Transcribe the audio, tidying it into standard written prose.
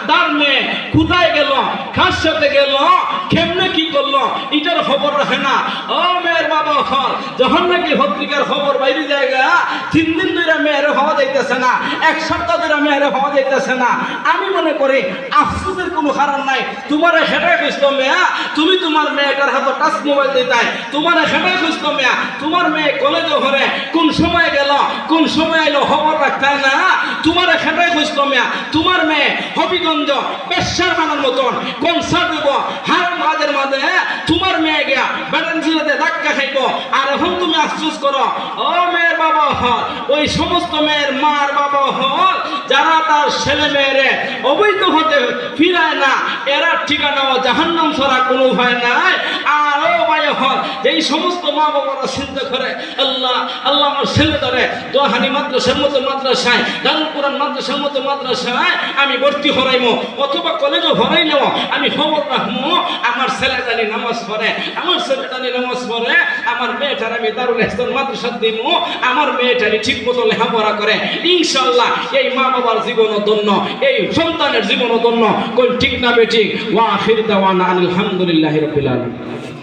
তার মেয়ে কোথায় গেল, কার সাথে গেল, কেমনে কি করলো, এটার খবর রাখে না। ও মেয়ের বাবা হল যখন নাকি পত্রিকার খবর বাইরে জায়গা 3 দিন ধরে মেয়ের হওয়া যাইতেছে না, 1 সপ্তাহ ধরে মেয়ের হওয়া যাইতেছে না। আমি মনে করি আফসোসের কোনো কারণ নাই। তোমার সেটাই খুঁজতো মেয়া, তুমি তোমার মেয়েটার হাতে টাচ মোবাইল দিতাই, তোমার সেটাই খুঁজতো মেয়া। তোমার মেয়ে কলেজে ঘরে কোন সময় গেল, কোন সময় এলো খবর রাখতাই না, তোমার সেটাই খুঁজতো মেয়া। তোমার মেয়ে হবিগঞ্জ পেশার মানার মতন কনসার্ট দেব হার মাঝের মাঝে, তোমার মেয়ে গিয়া ব্যাটানজিরাতে ধাক্কা খাইব। আর এখন তুমি আফসোস করো। ও মেয়ের বাবা হল, ওই সমস্ত মেয়ের মার বাবা হল যারা তার ছেলে মেয়েরে অবৈধ হতে ফিরায় না, এরা ঠিকানা জাহান্নাম ছাড়া কোনো উপায় নাই। আর ও ভাই হল যেই সমস্ত মা বাবারা চিন্তা করে আল্লাহ আল্লাহ আমার ছেলে ধরে দোহানি মাদ্রাসার মতো মাদ্রাসায়, দারুল কোরআন মাদ্রাসার মতো মাদ্রাসায় আমি ভর্তি হরাইমো, অথবা কলেজও হরাই নেব, আমি খবর রাখবো আমার ছেলে জানি নামাজ পড়ে, আমার ছেলে জানি নামাজ পড়ে, আমার মেয়েটার আমি দারুল ইহসান মাদ্রাসা দিব, আমার মেয়েটারি ঠিক মতো লেখাপড়া করে। ইনশাআল্লাহ এই মা বাবার জীবনও ধন্য, এই সন্তানের জীবনও ধন্য। কোন ঠিক না বেঠিক? ওয়া আখির দাওয়ানা আলহামদুলিল্লাহি রাব্বিল আলামিন।